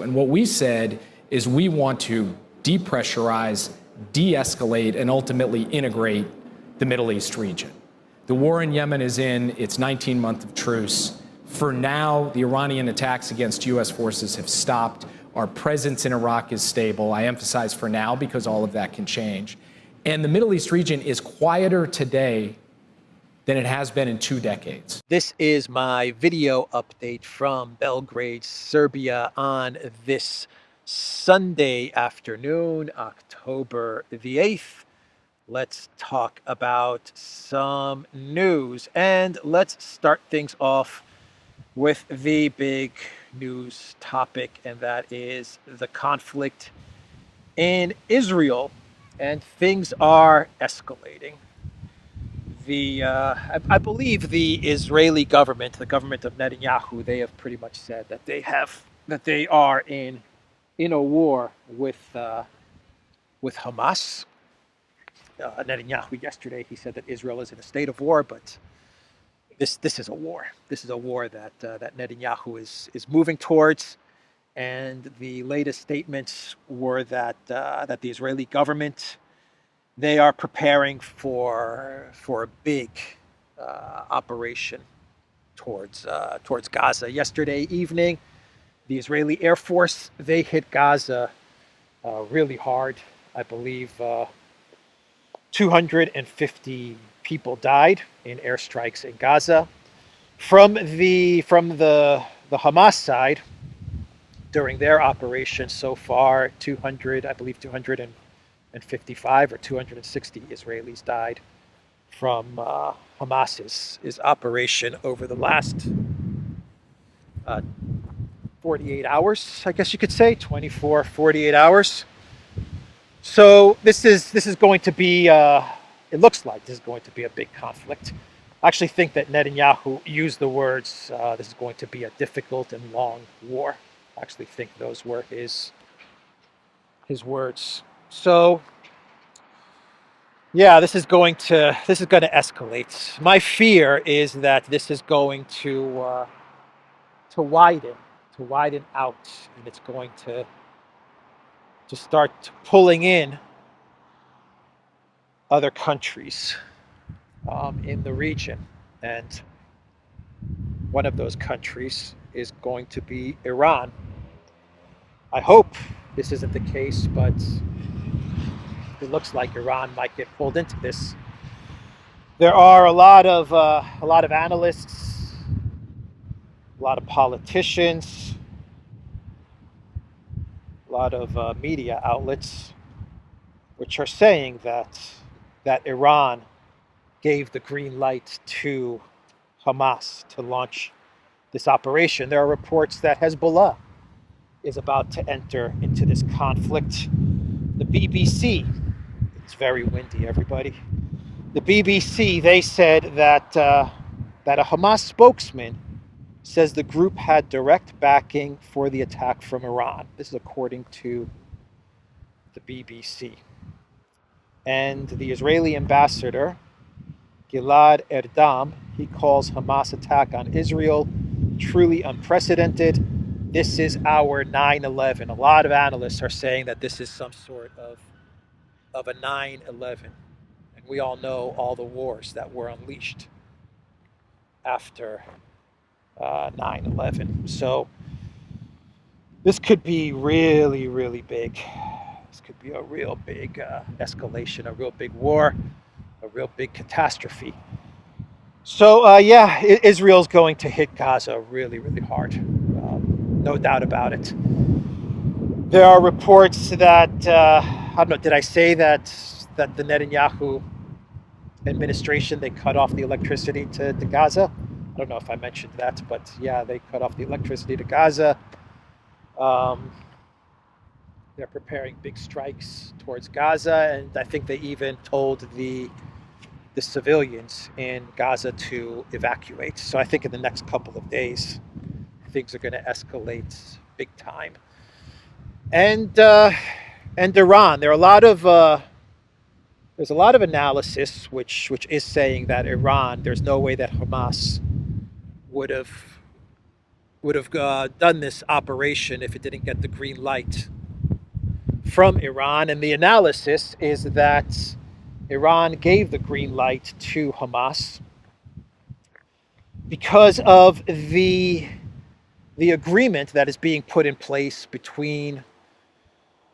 And what we said is we want to depressurize, de-escalate, and ultimately integrate the Middle East region. The war in Yemen is in its 19th month of truce. For now, the Iranian attacks against U.S. forces have stopped. Our presence in Iraq is stable. I emphasize for now because all of that can change. And the Middle East region is quieter today than it has been in 2 decades. This is my video update from Belgrade, Serbia on this Sunday afternoon, October the 8th. Let's talk about some news, and let's start things off with the big news topic, and that is the conflict in Israel, and things are escalating. I believe the Israeli government, the government of Netanyahu, they have pretty much said that they are in a war with Hamas. Netanyahu yesterday, he said that Israel is in a state of war, but this is a war. This is a war that Netanyahu is moving towards, and the latest statements were that the Israeli government, they are preparing for a big operation towards Gaza. Yesterday evening, the Israeli Air Force, they hit Gaza really hard. I believe 250 people died in airstrikes in Gaza. From the Hamas side, during their operation so far, 255 or 260 Israelis died from Hamas's operation over the last 48 hours, I guess you could say, 24, 48 hours. So this is going to be, it looks like this is going to be a big conflict. I actually think that Netanyahu used the words, this is going to be a difficult and long war. I actually think those were his words. So, yeah, this is going to escalate. My fear is that this is going to widen out, and it's going to start pulling in other countries in the region, and one of those countries is going to be Iran. I hope this isn't the case, but it looks like Iran might get pulled into this. There are a lot of analysts, a lot of politicians, a lot of media outlets, which are saying that Iran gave the green light to Hamas to launch this operation. There are reports that Hezbollah is about to enter into this conflict. The BBC, it's very windy, everybody. The BBC, they said that a Hamas spokesman says the group had direct backing for the attack from Iran. This is according to the BBC. And the Israeli ambassador, Gilad Erdam, he calls Hamas attack on Israel truly unprecedented. This is our 9/11. A lot of analysts are saying that this is some sort of a 9/11. And we all know all the wars that were unleashed after 9/11. So this could be really, really big. This could be a real big escalation, a real big war, a real big catastrophe. So yeah, Israel's going to hit Gaza really, really hard. No doubt about it. There are reports that, I don't know, did I say that the Netanyahu administration, they cut off the electricity to Gaza? I don't know if I mentioned that, but yeah, they cut off the electricity to Gaza. They're preparing big strikes towards Gaza, and I think they even told the civilians in Gaza to evacuate. So I think in the next couple of days, things are going to escalate big time. And Iran, there's a lot of analysis which is saying that Iran, there's no way that Hamas would have done this operation if it didn't get the green light from Iran. And the analysis is that Iran gave the green light to Hamas because of the agreement that is being put in place between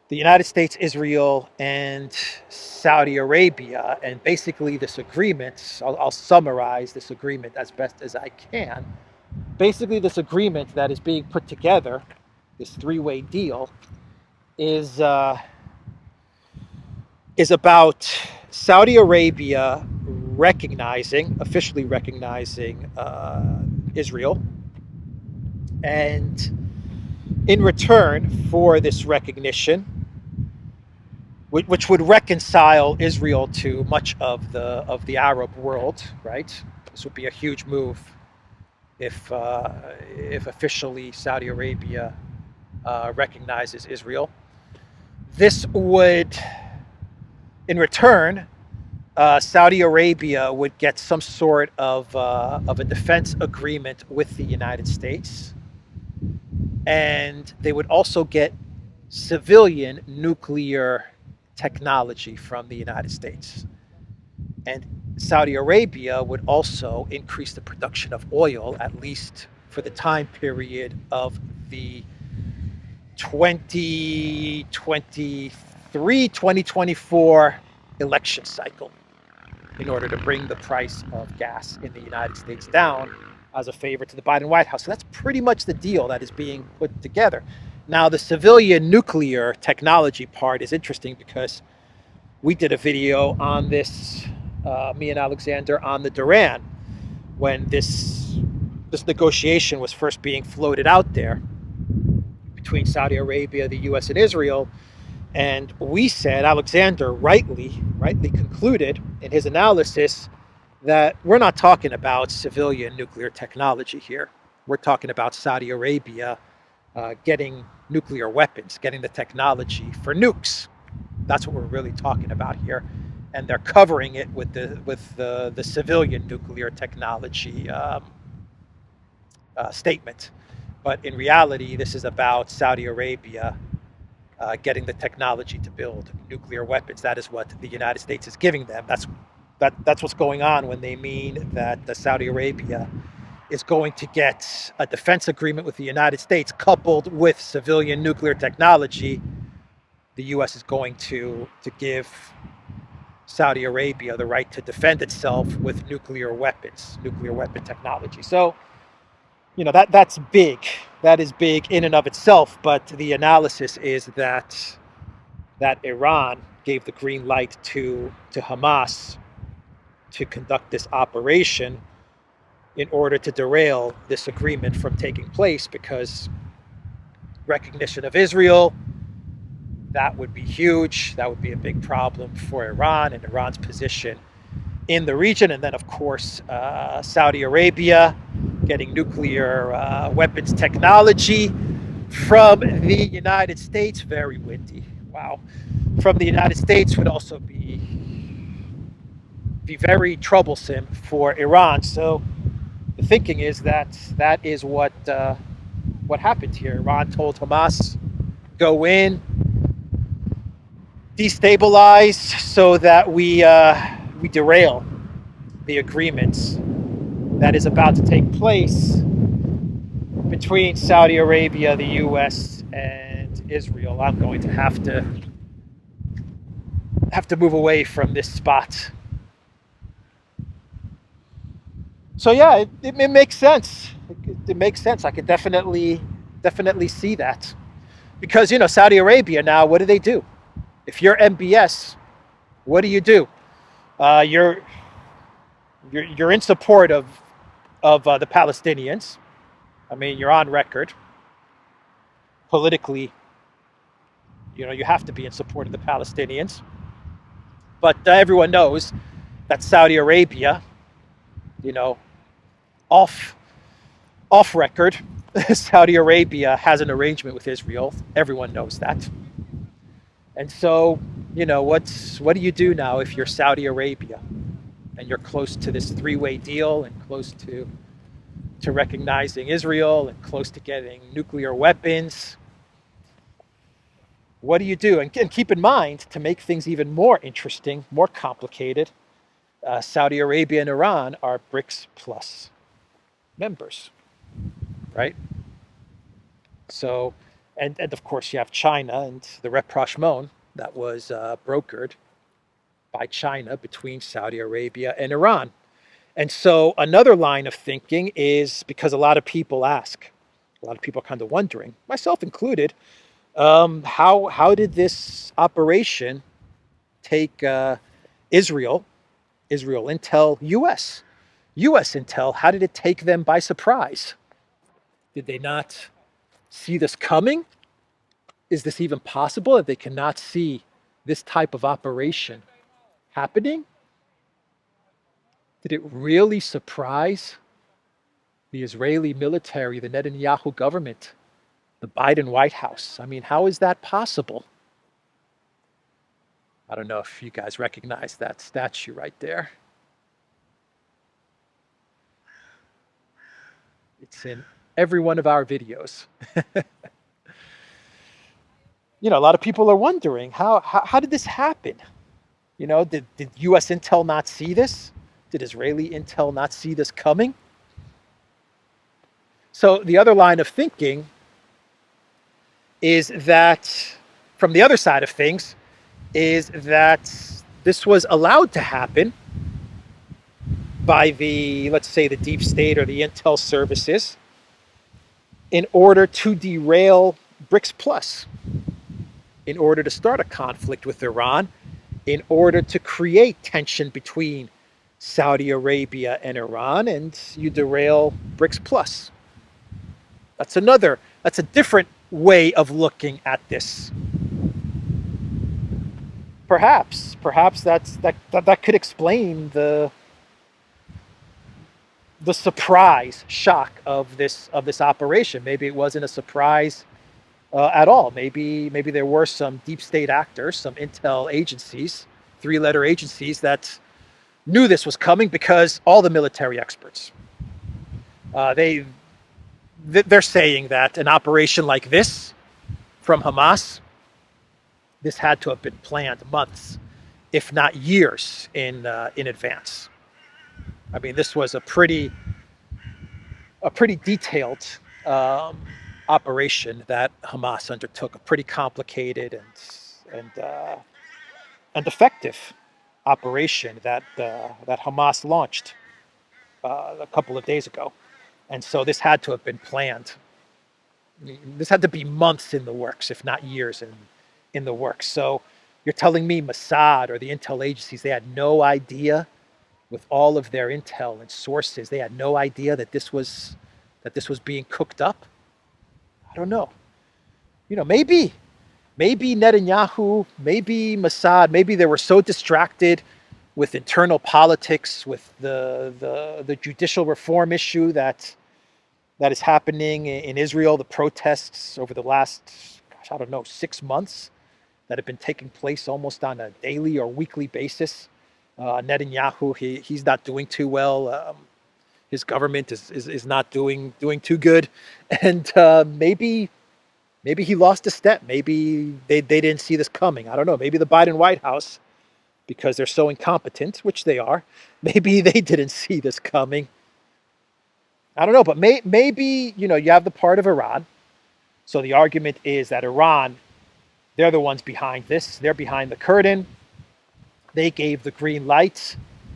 the United States, Israel, and Saudi Arabia. And basically this agreement, I'll summarize this agreement as best as I can. Basically this agreement that is being put together, this three-way deal, is about Saudi Arabia officially recognizing Israel, and in return for this recognition, which would reconcile Israel to much of the Arab world, right? This would be a huge move if officially Saudi Arabia recognizes Israel. This would, in return, Saudi Arabia would get some sort of a defense agreement with the United States, and they would also get civilian nuclear technology from the United States. And Saudi Arabia would also increase the production of oil, at least for the time period of the 2023-2024 election cycle, in order to bring the price of gas in the United States down as a favor to the Biden White House. So that's pretty much the deal that is being put together. Now, the civilian nuclear technology part is interesting because we did a video on this, me and Alexander, on the Duran, when this negotiation was first being floated out there between Saudi Arabia, the US, and Israel. And we said, Alexander rightly concluded in his analysis that we're not talking about civilian nuclear technology here. We're talking about Saudi Arabia getting nuclear weapons, getting the technology for nukes. That's what we're really talking about here. And they're covering it with the civilian nuclear technology statement. But in reality, this is about Saudi Arabia getting the technology to build nuclear weapons. That is what the United States is giving them. That's what's going on when they mean that Saudi Arabia is going to get a defense agreement with the United States coupled with civilian nuclear technology. The U.S. is going to give Saudi Arabia the right to defend itself with nuclear weapon technology. So, that's big. That is big in and of itself. But the analysis is that Iran gave the green light to Hamas to conduct this operation in order to derail this agreement from taking place, because recognition of Israel, that would be huge. That would be a big problem for Iran and Iran's position in the region. And then, of course, Saudi Arabia getting nuclear weapons technology from the United States. Very windy. Wow. From the United States would also be very troublesome for Iran. So the thinking is that is what happened here. Iran told Hamas, go in, destabilize, so that we derail the agreements that is about to take place between Saudi Arabia, the U.S., and Israel. I'm going to have to move away from this spot. So yeah, it makes sense. It makes sense. I could definitely see that, because Saudi Arabia now, what do? If you're MBS, what do? You're in support of the Palestinians. I mean, you're on record politically. You have to be in support of the Palestinians. But everyone knows that Saudi Arabia, off record, Saudi Arabia has an arrangement with Israel. Everyone knows that. And so, what do you do now if you're Saudi Arabia and you're close to this three-way deal and close to to recognizing Israel and close to getting nuclear weapons. What do you do? And keep in mind, to make things even more interesting, more complicated, Saudi Arabia and Iran are BRICS Plus members, right? So, and of course you have China and the rapprochement that was brokered by China between Saudi Arabia and Iran. And so another line of thinking is, because a lot of people ask, a lot of people are kind of wondering, myself included, how did this operation take Israel intel, U.S. intel? How did it take them by surprise? Did they not see this coming? Is this even possible that they cannot see this type of operation happening? Did it really surprise the Israeli military, the Netanyahu government, the Biden White House? I mean, how is that possible? I don't know if you guys recognize that statue right there. It's in every one of our videos. You know, a lot of people are wondering, how did this happen? You know, did U.S. intel not see this? Did Israeli intel not see this coming? So the other line of thinking is that, from the other side of things, is that this was allowed to happen by the, let's say, the deep state or the intel services in order to derail BRICS Plus, in order to start a conflict with Iran, in order to create tension between Saudi Arabia and Iran, and you derail BRICS Plus. That's a different way of looking at this. Perhaps that could explain the surprise shock of this operation. Maybe it wasn't a surprise at all. Maybe there were some deep state actors, some intel agencies, three-letter agencies that knew this was coming, because all the military experts, they're saying that an operation like this from Hamas, this had to have been planned months, if not years, in advance. I mean, this was a pretty detailed operation that Hamas undertook, a pretty complicated and effective operation that Hamas launched a couple of days ago. And so this had to have been planned. This had to be months in the works, if not years in the works. So you're telling me Mossad or the intel agencies, they had no idea, with all of their intel and sources, they had no idea that this was being cooked up? I don't know. You know, maybe Netanyahu, maybe Mossad, maybe they were so distracted with internal politics, with the judicial reform issue that is happening in Israel, the protests over the last, 6 months that have been taking place almost on a daily or weekly basis. Netanyahu, he's not doing too well. His government is not doing too good, and maybe he lost a step. Maybe they didn't see this coming. I don't know. Maybe the Biden White House, because they're so incompetent, which they are, maybe they didn't see this coming. I don't know, but maybe, you have the part of Iran. So the argument is that Iran, they're the ones behind this. They're behind the curtain. They gave the green light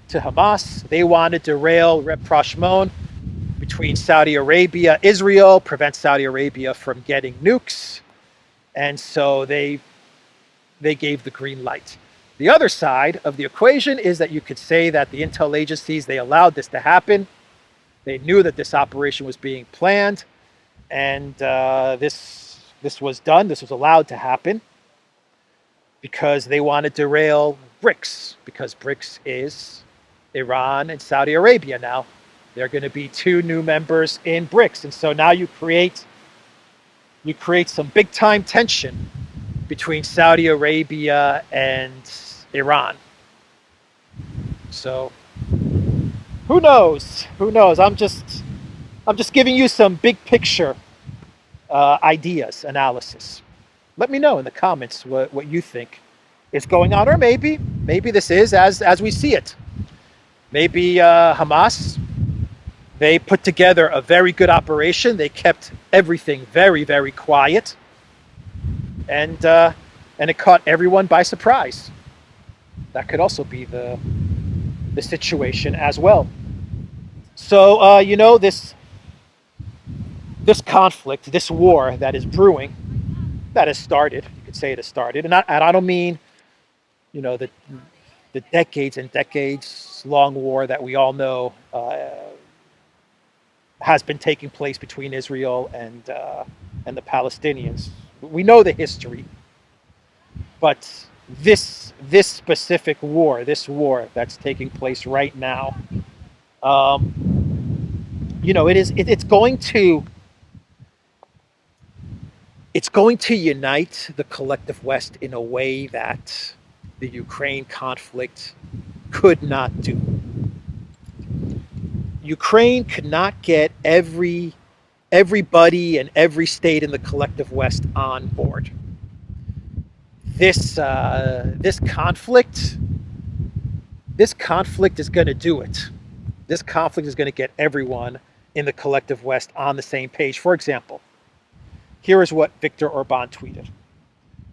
to Hamas. They wanted to derail rapprochement between Saudi Arabia, Israel, prevent Saudi Arabia from getting nukes. And so they gave the green light. The other side of the equation is that you could say that the intel agencies, they allowed this to happen. They knew that this operation was being planned, and this was done. This was allowed to happen because they wanted to derail BRICS, because BRICS is Iran and Saudi Arabia now. There are going to be 2 new members in BRICS, and so now you create some big time tension between Saudi Arabia and Iran. So who knows? I'm just I'm just giving you some big picture ideas, analysis. Let me know in the comments what you think is going on, or maybe this is as we see it. Maybe Hamas, they put together a very good operation. They kept everything very, very quiet, and it caught everyone by surprise. That could also be the situation as well. So this conflict, this war that is brewing, that has started. You could say it has started, and I don't mean the decades and decades long war that we all know has been taking place between Israel and the Palestinians. We know the history, but this specific war, this war that's taking place right now, it's going to unite the collective West in a way that the Ukraine conflict could not do. Ukraine could not get everybody and every state in the collective West on board. This conflict is going to do it. This conflict is going to get everyone in the collective West on the same page. For example, here is what Viktor Orban tweeted.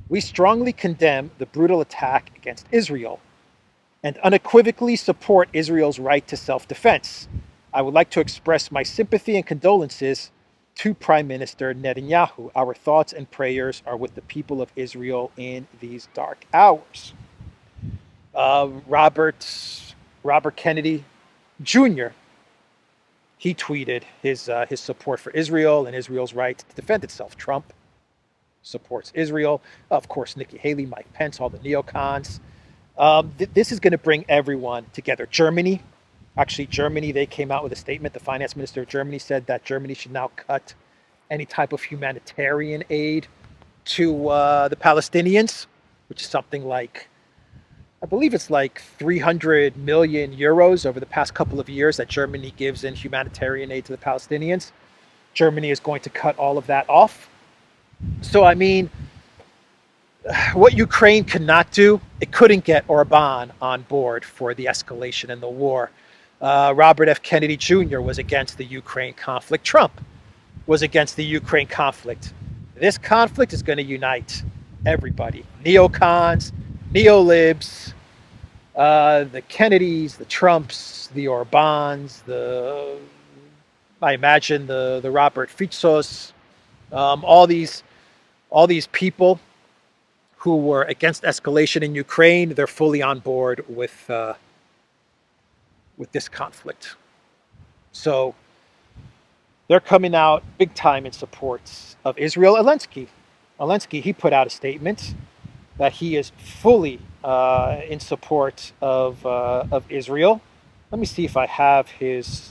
We strongly condemn the brutal attack against Israel and unequivocally support Israel's right to self-defense. I would like to express my sympathy and condolences to Prime Minister Netanyahu. Our thoughts and prayers are with the people of Israel in these dark hours. Robert Kennedy Jr., he tweeted his support for Israel and Israel's right to defend itself. Trump supports Israel. Of course, Nikki Haley, Mike Pence, all the neocons. This is going to bring everyone together. Germany, they came out with a statement. The finance minister of Germany said that Germany should now cut any type of humanitarian aid to the Palestinians, which is something like, I believe it's like 300 million euros over the past couple of years that Germany gives in humanitarian aid to the Palestinians. Germany is going to cut all of that off. So, I mean, what Ukraine cannot do, it couldn't get Orban on board for the escalation in the war. Robert F. Kennedy Jr. was against the Ukraine conflict. Trump was against the Ukraine conflict. This conflict is going to unite everybody. Neocons, neolibs, the Kennedys, the Trumps, the Orbans, I imagine the Robert Fizos, all these people who were against escalation in Ukraine, they're fully on board with this conflict. So they're coming out big time in support of Israel. Zelensky, he put out a statement that he is fully in support of Israel. Let me see if I have his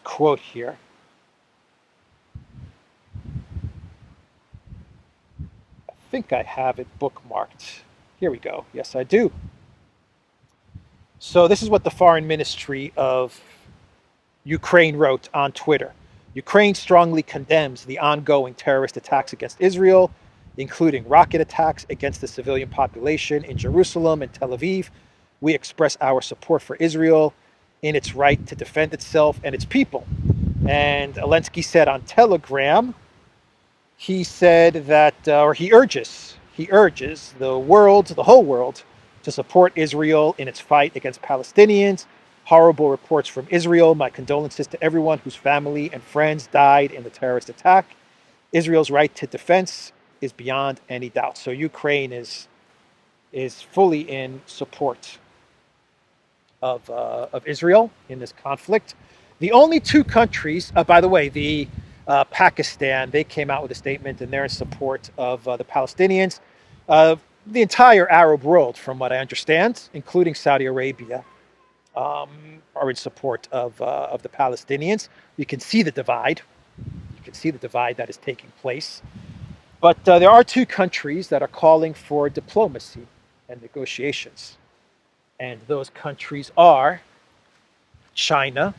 quote here. I think I have it bookmarked. Here we go. Yes, I do. So this is what the Foreign Ministry of Ukraine wrote on Twitter. Ukraine strongly condemns the ongoing terrorist attacks against Israel, including rocket attacks against the civilian population in Jerusalem and Tel Aviv. We express our support for Israel in its right to defend itself and its people. And Zelensky said on Telegram, he said that, or he urges the whole world, to support Israel in its fight against Palestinians. Horrible reports from Israel. My condolences to everyone whose family and friends died in the terrorist attack. Israel's right to defense is beyond any doubt. So Ukraine is fully in support of Israel in this conflict. The only two countries, by the way, Pakistan, they came out with a statement and they're in support of the Palestinians. The entire Arab world, from what I understand, including Saudi Arabia, are in support of the Palestinians. You can see the divide. You can see the divide that is taking place. But there are two countries that are calling for diplomacy and negotiations. And those countries are China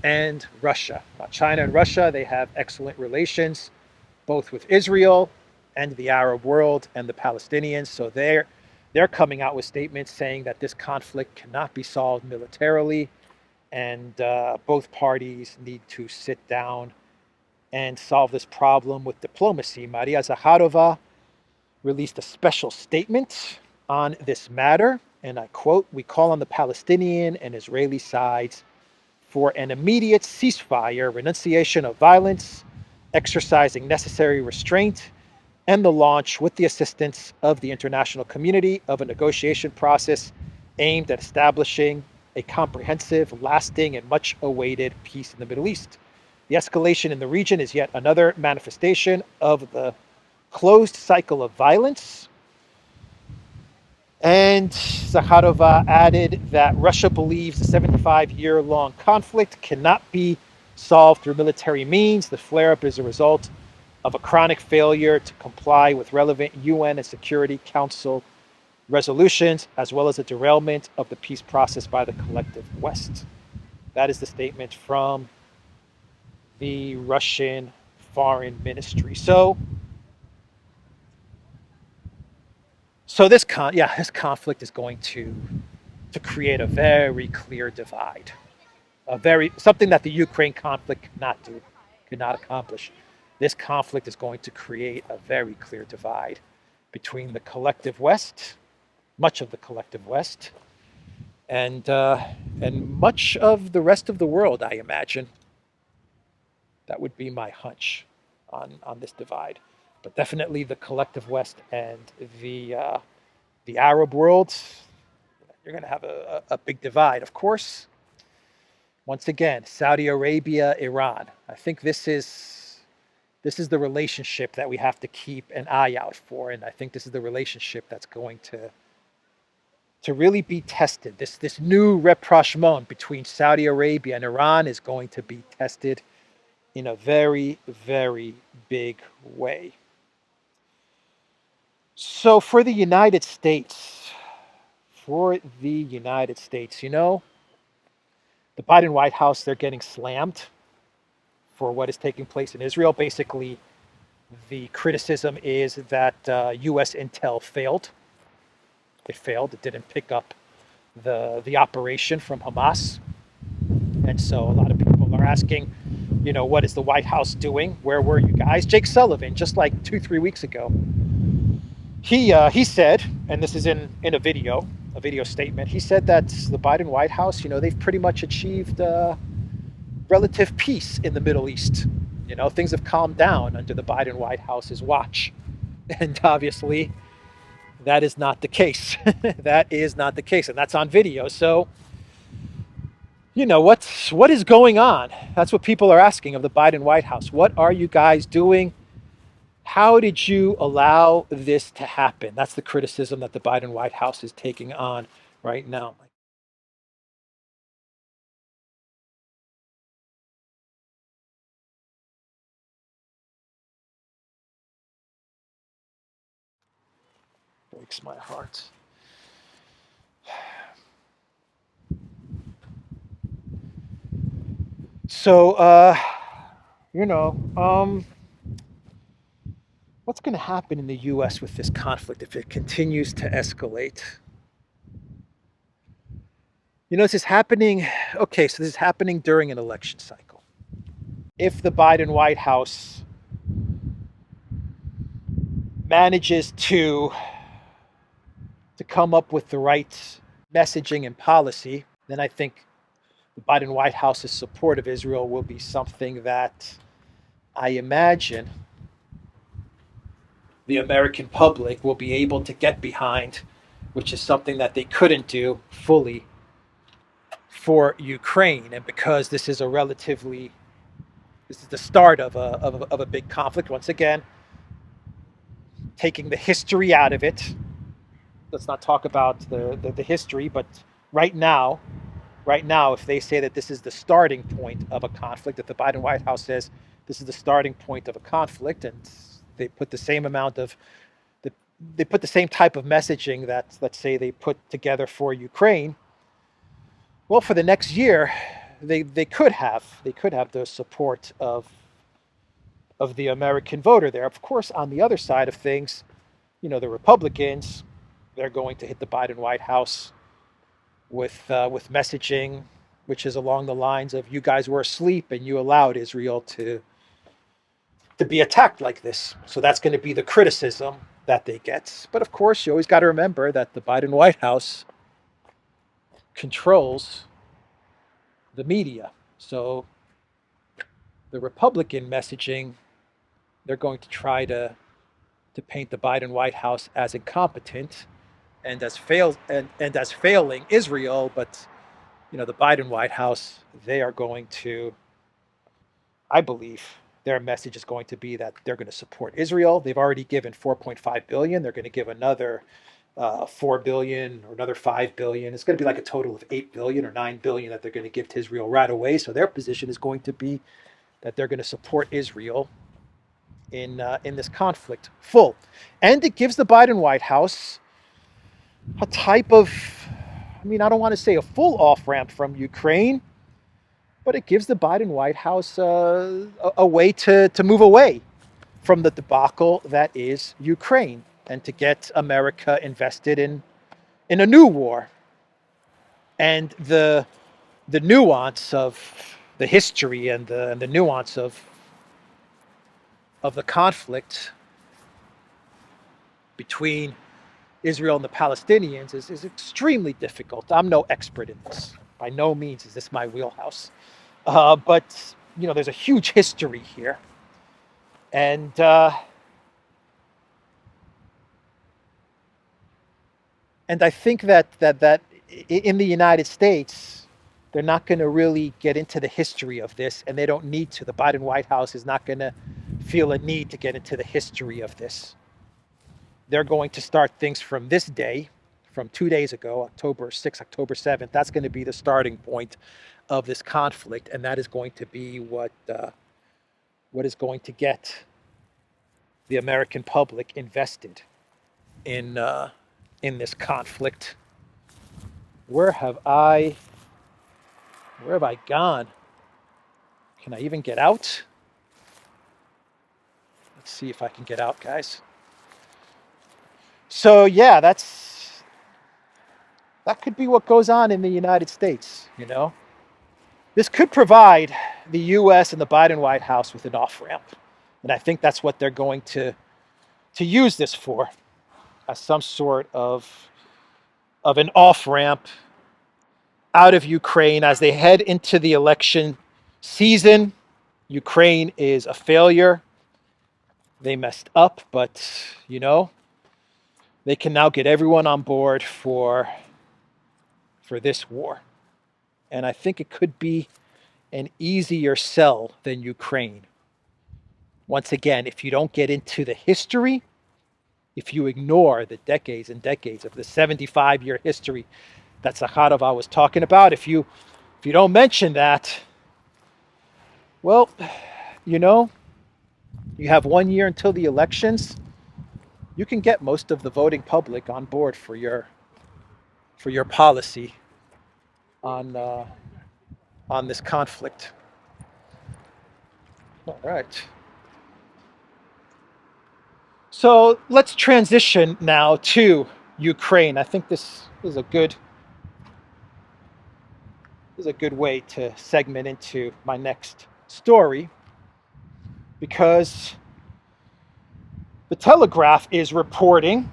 and Russia. China and Russia, they have excellent relations, both with Israel and the Arab world and the Palestinians. So they're coming out with statements saying that this conflict cannot be solved militarily, and both parties need to sit down and solve this problem with diplomacy. Maria Zakharova released a special statement on this matter, and I quote, "We call on the Palestinian and Israeli sides for an immediate ceasefire, renunciation of violence, exercising necessary restraint, and the launch, with the assistance of the international community, of a negotiation process aimed at establishing a comprehensive, lasting, and much awaited peace in the Middle East. The escalation in the region is yet another manifestation of the closed cycle of violence." And Zakharova added that Russia believes the 75-year-long conflict cannot be solved through military means. The flare-up is a result of a chronic failure to comply with relevant UN and Security Council resolutions, as well as a derailment of the peace process by the collective West. That is the statement from the Russian Foreign Ministry. So this conflict is going to create a very clear divide, something that the Ukraine conflict could not accomplish. This conflict is going to create a very clear divide between the collective West, much of the collective West, and much of the rest of the world, I imagine. That would be my hunch on this divide. But definitely the collective West and the Arab world, you're going to have a big divide. Of course, once again, Saudi Arabia, Iran. I think this is the relationship that we have to keep an eye out for, and I think this is the relationship that's going to really be tested. This new rapprochement between Saudi Arabia and Iran is going to be tested in a very, very big way. So for the United States, the Biden White House, they're getting slammed for what is taking place in Israel. Basically, the criticism is that U.S. intel failed. It failed. It didn't pick up the operation from Hamas. And so a lot of people are asking, what is the White House doing? Where were you guys? Jake Sullivan, just like 2-3 weeks ago, he said, and this is in a video statement, he said that the Biden White House, they've pretty much achieved relative peace in the Middle East. Things have calmed down under the Biden White House's watch. And obviously, that is not the case. That is not the case. And that's on video. So, what is going on? That's what people are asking of the Biden White House. What are you guys doing? How did you allow this to happen? That's the criticism that the Biden White House is taking on right now. Breaks my heart. So, what's going to happen in the U.S. with this conflict if it continues to escalate? This is happening. Okay, so this is happening during an election cycle. If the Biden White House manages to come up with the right messaging and policy, then I think the Biden White House's support of Israel will be something that I imagine the American public will be able to get behind, which is something that they couldn't do fully for Ukraine. And because this is the start of a big conflict, once again, taking the history out of it. Let's not talk about the history, but right now, if they say that this is the starting point of a conflict, if the Biden White House says this is the starting point of a conflict, and they put the same type of messaging that, let's say, they put together for Ukraine, well, for the next year, they could have the support of the American voter there. Of course, on the other side of things, the Republicans, they're going to hit the Biden White House with messaging which is along the lines of, you guys were asleep and you allowed Israel to be attacked like this. So that's going to be the criticism that they get. But of course, you always got to remember that the Biden White House controls the media. So the Republican messaging, they're going to try to paint the Biden White House as incompetent and as failing Israel. But the Biden White House, they are going to, I believe, their message is going to be that they're going to support Israel. They've already given $4.5 billion. They're going to give another $4 billion or another $5 billion. It's going to be like a total of $8 billion or $9 billion that they're going to give to Israel right away. So their position is going to be that they're going to support Israel in this conflict full. And it gives the Biden White House a type of, I don't want to say a full off-ramp from Ukraine, but it gives the Biden White House a way to move away from the debacle that is Ukraine and to get America invested in a new war. And the nuance of the history and the nuance of the conflict between Israel and the Palestinians is extremely difficult. I'm no expert in this. By no means is this my wheelhouse. But there's a huge history here. And I think that in the United States, they're not going to really get into the history of this, and they don't need to. The Biden White House is not going to feel a need to get into the history of this. They're going to start things from this day, from 2 days ago, October 6th, October 7th. That's going to be the starting point of this conflict, and that is going to be what is going to get the American public invested in this conflict. Where have I gone? Can I even get out? Let's see if I can get out, guys. So yeah, that could be what goes on in the United States, This could provide the U.S. and the Biden White House with an off-ramp. And I think that's what they're going to use this for, as some sort of an off-ramp out of Ukraine as they head into the election season. Ukraine is a failure. They messed up, but, they can now get everyone on board for this war. And I think it could be an easier sell than Ukraine. Once again, if you don't get into the history, if you ignore the decades and decades of the 75-year history that Zakharova was talking about, if you don't mention that, well, you have 1 year until the elections. You can get most of the voting public on board for your policy on this conflict. All right. So let's transition now to Ukraine. I think this is a good way to segment into my next story, because the Telegraph is reporting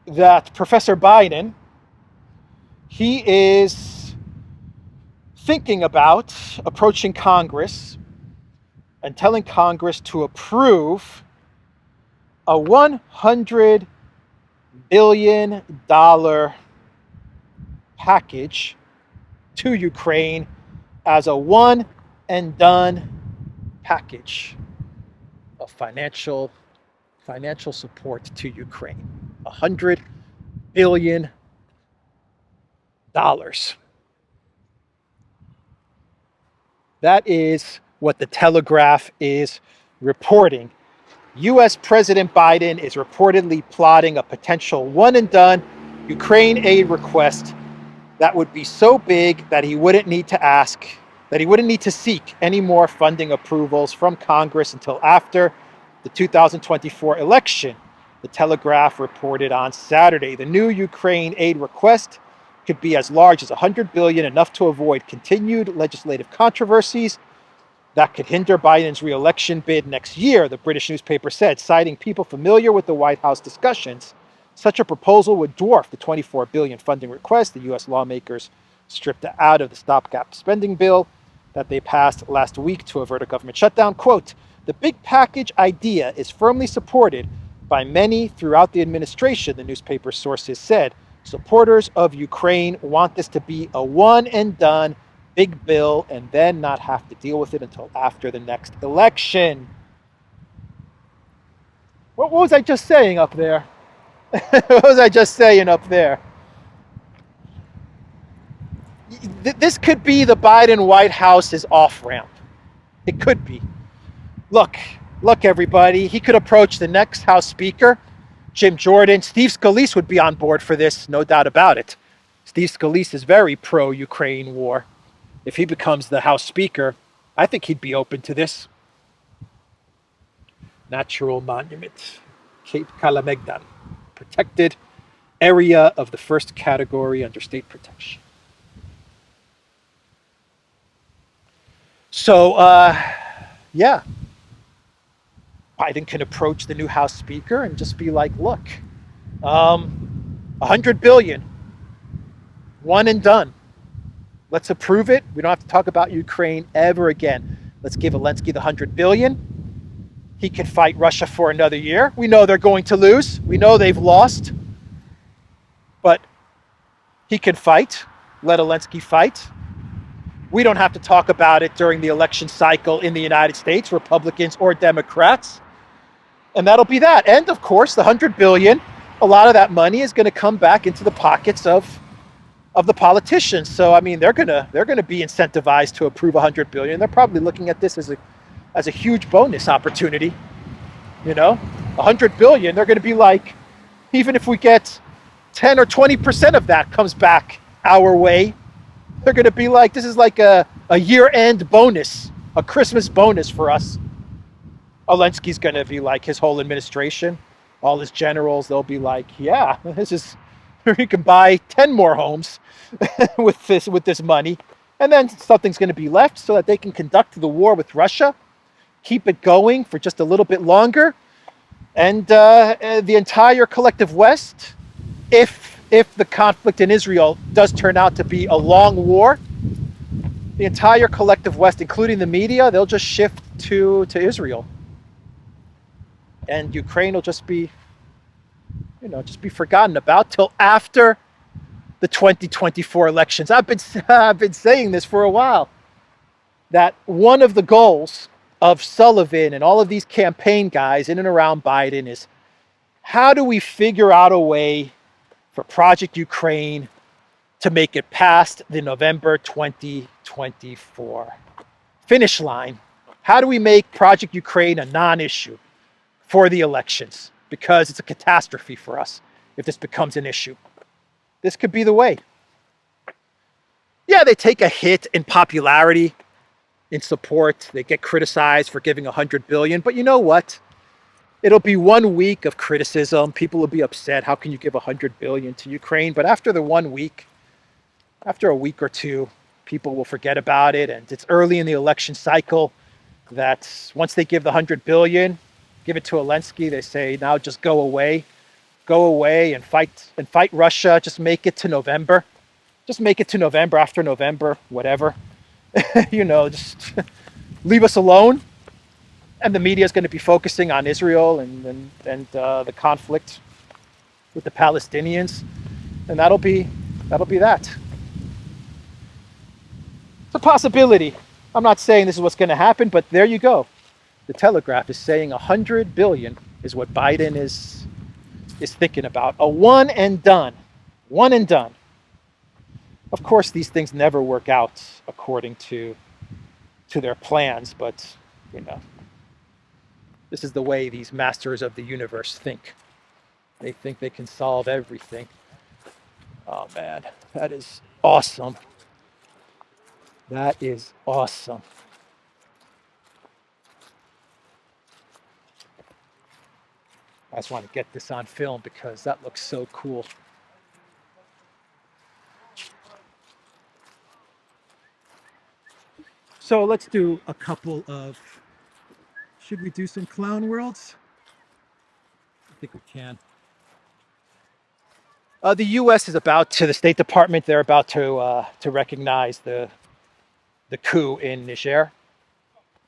that Professor Biden, he is thinking about approaching Congress and telling Congress to approve a $100 billion package to Ukraine as a one and done package of financial support to Ukraine. $100 billion. That is what the Telegraph is reporting. U.S. President Biden is reportedly plotting a potential one and done Ukraine aid request that would be so big that he wouldn't need to seek any more funding approvals from Congress until after the 2024 election. The Telegraph reported on Saturday. The new Ukraine aid request could be as large as $100 billion, enough to avoid continued legislative controversies that could hinder Biden's re-election bid next year, the British newspaper said, citing people familiar with the White House discussions. Such a proposal would dwarf the $24 billion funding request the U.S. lawmakers stripped out of the stopgap spending bill that they passed last week to avert a government shutdown. Quote, the big package idea is firmly supported by many throughout the administration, the newspaper sources said. Supporters of Ukraine want this to be a one and done big bill and then not have to deal with it until after the next election. What was I just saying up there? What was I just saying up there? This could be the Biden White House's off-ramp. It could be. Look, everybody. He could approach the next House Speaker, Jim Jordan. Steve Scalise would be on board for this, no doubt about it. Steve Scalise is very pro-Ukraine war. If he becomes the House Speaker, I think he'd be open to this. Natural monument, Cape Kalamegdan, protected area of the first category under state protection. So, yeah, Biden can approach the new House Speaker and just be like, look, $100 billion, one and done. Let's approve it. We don't have to talk about Ukraine ever again. Let's give Zelensky the $100 billion. He can fight Russia for another year. We know they're going to lose. We know they've lost. But he can fight. Let Zelensky fight. We don't have to talk about it during the election cycle in the United States, Republicans or Democrats. And that'll be that. And of course, the $100 billion, a lot of that money is going to come back into the pockets of the politicians. So I mean, they're gonna be incentivized to approve $100 billion. They're probably looking at this as a huge bonus opportunity. You know, $100 billion. They're going to be like, even if we get 10 or 20% of that comes back our way, they're going to be like, this is like a year-end bonus, a Christmas bonus for us. Zelensky's going to be like, his whole administration, all his generals, they'll be like, yeah, this is, you can buy 10 more homes with this money. And then something's going to be left so that they can conduct the war with Russia, keep it going for just a little bit longer. And the entire collective West, if the conflict in Israel does turn out to be a long war, the entire collective West, including the media, they'll just shift to Israel. And Ukraine will just be forgotten about till after the 2024 elections. I've been saying this for a while, that one of the goals of Sullivan and all of these campaign guys in and around Biden is, how do we figure out a way for Project Ukraine to make it past the November 2024 finish line? How do we make Project Ukraine a non-issue for the elections? Because it's a catastrophe for us if this becomes an issue. This could be the way. Yeah, they take a hit in popularity, in support. They get criticized for giving $100 billion. But you know what? It'll be 1 week of criticism. People will be upset. How can you give $100 billion to Ukraine? But after the 1 week, after a week or two, people will forget about it. And it's early in the election cycle that once they give the $100 billion, give it to Zelensky, they say, now just go away and fight Russia. Just make it to November. Just make it to November, after November, whatever. Just leave us alone. And the media is going to be focusing on Israel and the conflict with the Palestinians, and that'll be that. It's a possibility. I'm not saying this is what's going to happen, but there you go. The Telegraph is saying $100 billion is what Biden is thinking about. A one and done. One and done. Of course, these things never work out according to their plans, but this is the way these masters of the universe think. They think they can solve everything. Oh man, that is awesome. That is awesome. I just want to get this on film because that looks so cool. So let's do a couple of, should we do some clown worlds? I think we can. The U.S. is about to, the State Department, they're about to recognize the coup in Niger.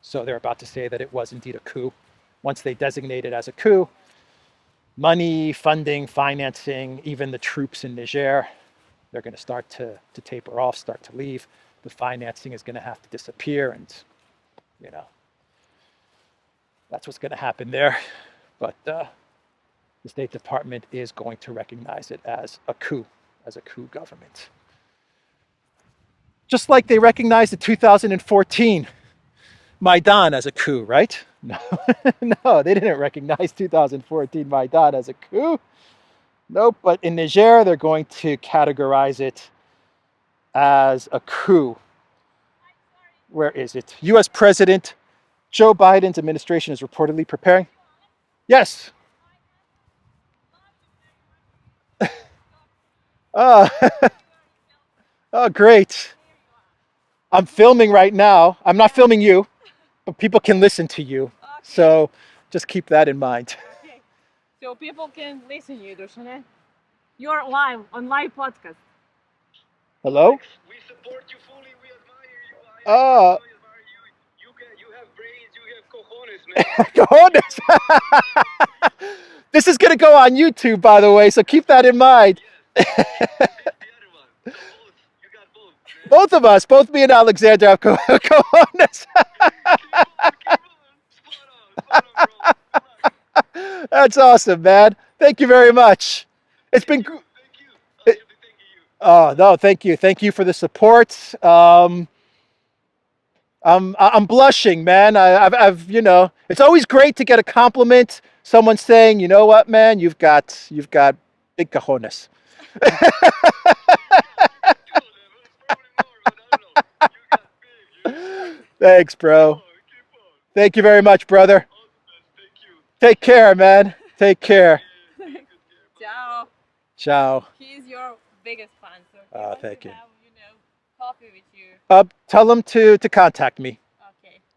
So they're about to say that it was indeed a coup. Once they designate it as a coup, money, funding, financing, even the troops in Niger, they're going to start to taper off, start to leave. The financing is going to have to disappear, and you know, that's what's going to happen there. But the State Department is going to recognize it as a coup government. Just like they recognized the 2014 Maidan as a coup, right? No, no, they didn't recognize 2014 Maidan as a coup. Nope, but in Niger, they're going to categorize it as a coup. Where is it? US President Joe Biden's administration is reportedly preparing. Yes. Oh, oh, great. I'm filming right now. I'm not filming you, but people can listen to you. Okay. So just keep that in mind. Okay. So people can listen to you, Duran. You're live on live podcast. Hello? We support you fully. We admire you. I admire you. You have brains. You have cojones, man. Cojones. This is going to go on YouTube, by the way, so keep that in mind. Yes. The other one. So both. You got both. Man. Both of us, both me and Alexander have cojones. Keep on. Spot on, bro. That's awesome, man. Thank you very much. It's been. Thank you. I should be thanking you. Oh no, thank you. Thank you for the support. I'm blushing, man. I've you know, it's always great to get a compliment. Someone saying, you know what, man, you've got big cojones. Thanks, bro. Thank you very much, brother. Take care, man. Take care. Ciao. Ciao. He's your biggest fan, so he Oh, wants thank to you. have, coffee with you. Tell them to contact me.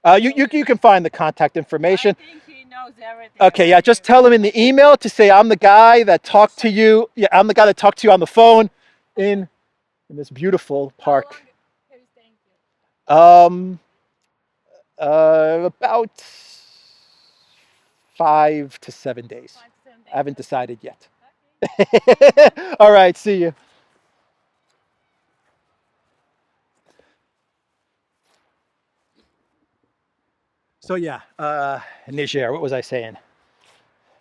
Okay. You can find the contact information. I think he knows everything. Okay, yeah, about just you. tell him in the email to say I'm the guy that talked to you. Yeah, I'm the guy that talked to you on the phone in this beautiful How park. long have you staying here? About 5 to 7 days. 5 to 7 days. I haven't decided yet. Okay. All right, see you. So yeah, Niger, what was I saying?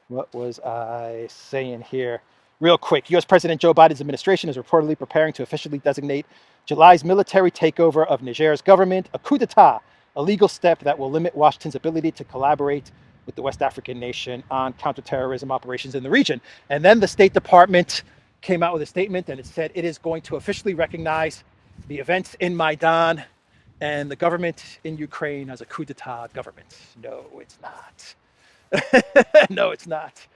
What was I saying here? Real quick, US President Joe Biden's administration is reportedly preparing to officially designate July's military takeover of Niger's government a coup d'etat, a legal step that will limit Washington's ability to collaborate with the West African nation on counterterrorism operations in the region. And then the State Department came out with a statement and it said it is going to officially recognize the events in Maidan and the government in Ukraine as a coup d'etat government. No, it's not. No, it's not.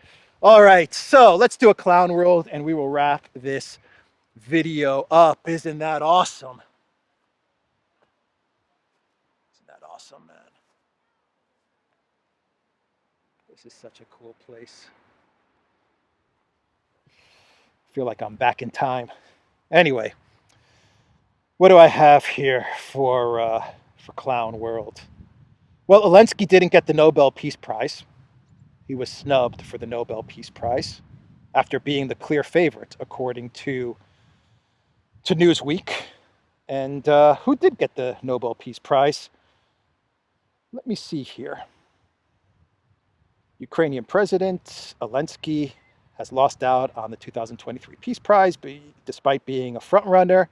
All right, so let's do a clown world and we will wrap this video up. Isn't that awesome? Isn't that awesome, man? This is such a cool place. I feel like I'm back in time. Anyway, what do I have here for Clown World? Well, Zelensky didn't get the Nobel Peace Prize. He was snubbed for the Nobel Peace Prize after being the clear favorite, according to Newsweek. And who did get the Nobel Peace Prize? Let me see here. Ukrainian President Zelensky has lost out on the 2023 Peace Prize, despite being a frontrunner.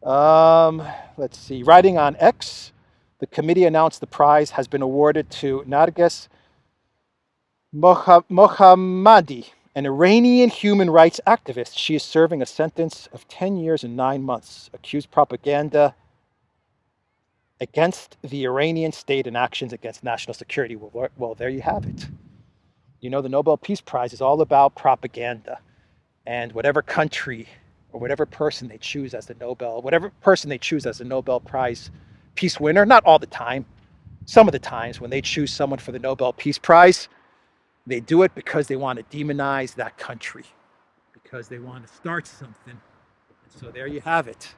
Let's see. Writing on X, the committee announced the prize has been awarded to Narges Mohammadi, An Iranian human rights activist. She is serving a sentence of 10 years and 9 months, accused propaganda against the Iranian state and actions against national security. Well, there you have it. You know, the Nobel Peace Prize is all about propaganda. And whatever country or whatever person they choose as the Nobel Prize peace winner, not all the time, some of the times when they choose someone for the Nobel Peace Prize, they do it because they want to demonize that country, because they want to start something. And so there you have it.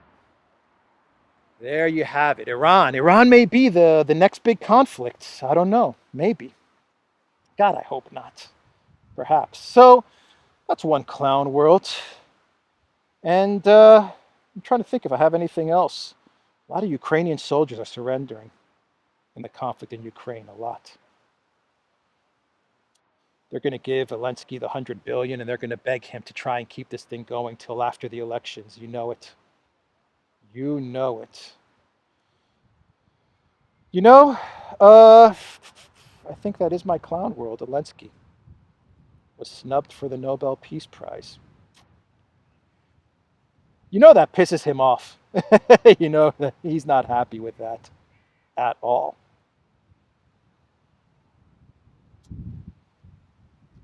There you have it. Iran may be the next big conflict. I don't know. Maybe. God, I hope not. Perhaps. So that's one clown world. And I'm trying to think if I have anything else. A lot of Ukrainian soldiers are surrendering in the conflict in Ukraine. A lot. They're going to give Zelensky the $100 billion, and they're going to beg him to try and keep this thing going till after the elections. You know it. You know it. You know, I think that is my clown world. Zelensky was snubbed for the Nobel Peace Prize. You know that pisses him off. You know that he's not happy with that at all.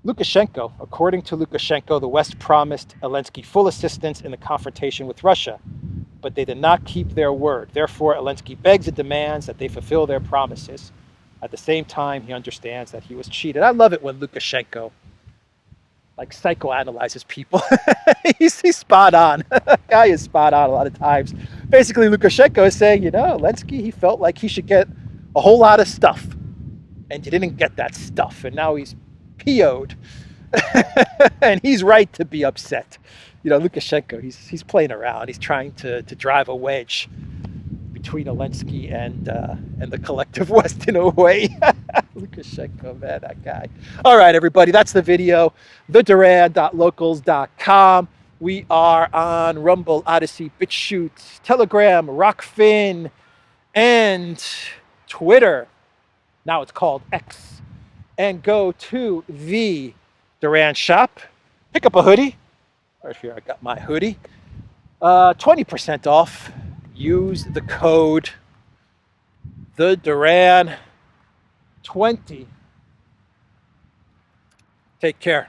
Lukashenko. According to Lukashenko, the West promised Zelensky full assistance in the confrontation with Russia, but they did not keep their word. Therefore, Zelensky begs and demands that they fulfill their promises. At the same time, he understands that he was cheated. I love it when Lukashenko psychoanalyzes people. he's spot on. Guy is spot on a lot of times. Basically, Lukashenko is saying, you know, Zelensky, he felt like he should get a whole lot of stuff, and he didn't get that stuff, and now he's PO'd. And he's right to be upset. You know, Lukashenko, he's playing around. He's trying to drive a wedge between Zelensky and the collective West in a way. Lukashenko, man, that guy. All right, everybody, that's the video. TheDuran.locals.com. We are on Rumble, ODYSEE, BitChute, Telegram, Rockfin, and Twitter. Now it's called X. And go to the Duran shop. Pick up a hoodie. Right here, I got my hoodie. 20% off. Use the code TheDuran20. Take care.